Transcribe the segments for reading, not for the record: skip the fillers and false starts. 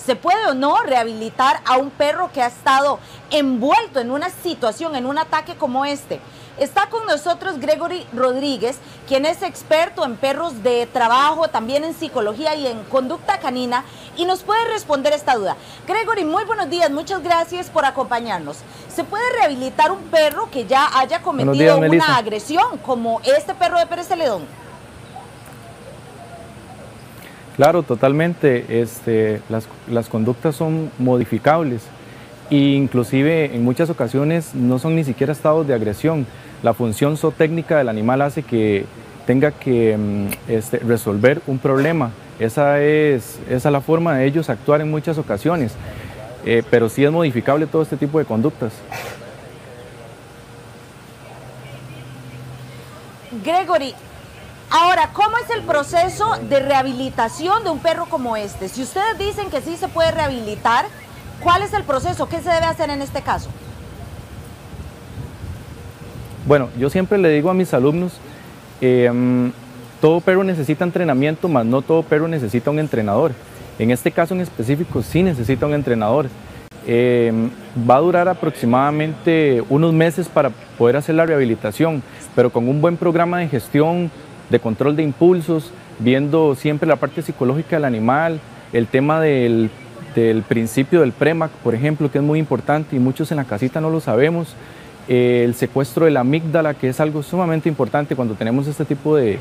¿Se puede o no rehabilitar a un perro que ha estado envuelto en una situación, en un ataque como este? Está con nosotros Gregory Rodríguez, quien es experto en perros de trabajo, también en psicología y en conducta canina, y nos puede responder esta duda. Gregory, muy buenos días, muchas gracias por acompañarnos. ¿Se puede rehabilitar un perro que ya haya cometido una agresión, como este perro de Pérez Celedón? Claro, totalmente. Las conductas son modificables e inclusive en muchas ocasiones no son ni siquiera estados de agresión. La función zootécnica del animal hace que tenga que resolver un problema. Esa es la forma de ellos actuar en muchas ocasiones, pero sí es modificable todo este tipo de conductas. Gregory, ahora, ¿cómo es el proceso de rehabilitación de un perro como este? Si ustedes dicen que sí se puede rehabilitar, ¿cuál es el proceso? ¿Qué se debe hacer en este caso? Bueno, yo siempre le digo a mis alumnos, todo perro necesita entrenamiento, mas no todo perro necesita un entrenador. En este caso en específico sí necesita un entrenador. Va a durar aproximadamente unos meses para poder hacer la rehabilitación, pero con un buen programa de gestión, de control de impulsos, viendo siempre la parte psicológica del animal, el tema del principio del PREMAC, por ejemplo, que es muy importante y muchos en la casita no lo sabemos, el secuestro de la amígdala, que es algo sumamente importante cuando tenemos este tipo de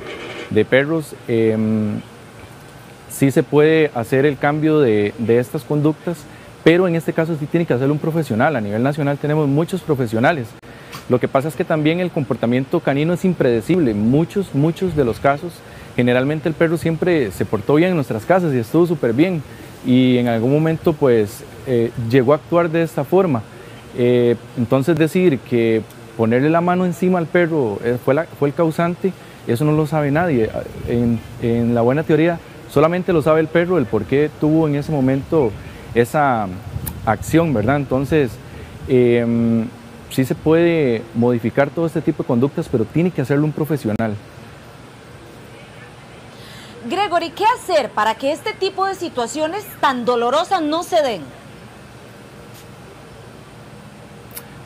perros. Sí se puede hacer el cambio de estas conductas, pero en este caso sí tiene que hacerlo un profesional. A nivel nacional tenemos muchos profesionales. Lo que pasa es que también el comportamiento canino es impredecible. Muchos de los casos, generalmente el perro siempre se portó bien en nuestras casas y estuvo súper bien, y en algún momento pues llegó a actuar de esta forma. Entonces decir que ponerle la mano encima al perro fue el causante, eso no lo sabe nadie. En la buena teoría solamente lo sabe el perro, el por qué tuvo en ese momento esa acción, ¿verdad? Entonces sí se puede modificar todo este tipo de conductas, pero tiene que hacerlo un profesional. Gregory, ¿qué hacer para que este tipo de situaciones tan dolorosas no se den?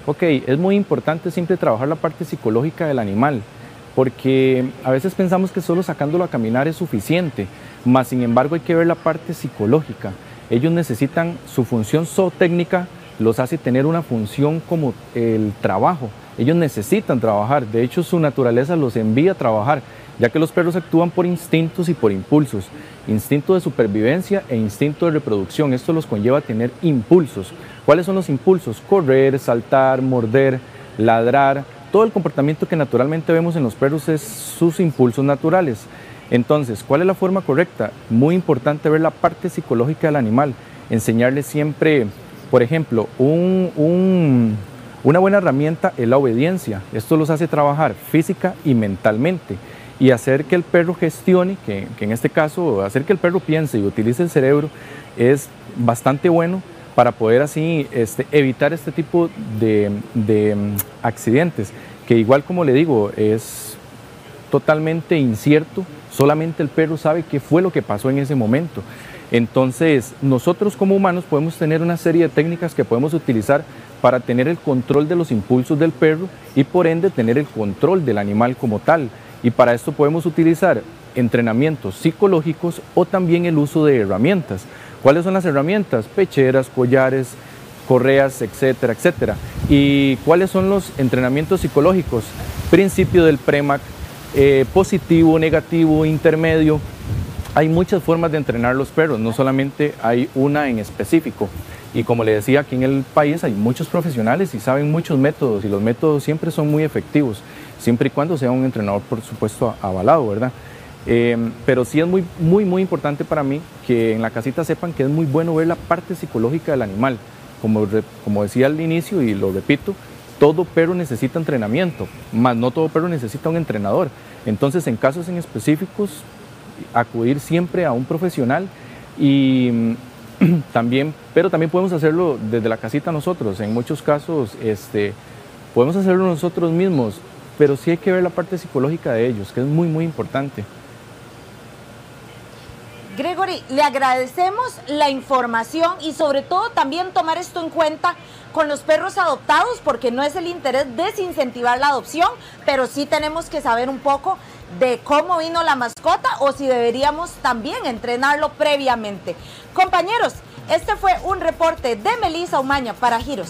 Ok, es muy importante siempre trabajar la parte psicológica del animal, porque a veces pensamos que solo sacándolo a caminar es suficiente, mas sin embargo hay que ver la parte psicológica. Ellos necesitan, su función zootécnica los hace tener una función como el trabajo. Ellos necesitan trabajar, de hecho su naturaleza los envía a trabajar, ya que los perros actúan por instintos y por impulsos, instinto de supervivencia e instinto de reproducción. Esto los conlleva a tener impulsos. ¿Cuáles son los impulsos? Correr, saltar, morder, ladrar. Todo el comportamiento que naturalmente vemos en los perros es sus impulsos naturales. Entonces, ¿cuál es la forma correcta? Muy importante ver la parte psicológica del animal, enseñarle siempre, por ejemplo, una buena herramienta es la obediencia. Esto los hace trabajar física y mentalmente y hacer que el perro gestione, que en este caso hacer que el perro piense y utilice el cerebro es bastante bueno para poder así evitar este tipo de accidentes, que igual como le digo es totalmente incierto, solamente el perro sabe qué fue lo que pasó en ese momento. Entonces nosotros como humanos podemos tener una serie de técnicas que podemos utilizar para tener el control de los impulsos del perro y por ende tener el control del animal como tal. Y para esto podemos utilizar entrenamientos psicológicos o también el uso de herramientas. ¿Cuáles son las herramientas? Pecheras, collares, correas, etcétera, etcétera. ¿Y cuáles son los entrenamientos psicológicos? Principio del PREMAC, positivo, negativo, intermedio. Hay muchas formas de entrenar los perros, no solamente hay una en específico. Y como le decía, aquí en el país hay muchos profesionales y saben muchos métodos, y los métodos siempre son muy efectivos, siempre y cuando sea un entrenador, por supuesto, avalado, ¿verdad? Pero sí es muy importante para mí que en la casita sepan que es muy bueno ver la parte psicológica del animal. Como decía al inicio y lo repito, todo perro necesita entrenamiento, mas no todo perro necesita un entrenador. Entonces, en casos en específicos, acudir siempre a un profesional y pero también podemos hacerlo desde la casita nosotros. En muchos casos podemos hacerlo nosotros mismos, pero sí hay que ver la parte psicológica de ellos, que es muy importante. Gregory, Gregory, le agradecemos la información y sobre todo también tomar esto en cuenta con los perros adoptados, porque no es el interés desincentivar la adopción, pero sí tenemos que saber un poco de cómo vino la mascota o si deberíamos también entrenarlo previamente. Compañeros, este fue un reporte de Melissa Umaña para Giros.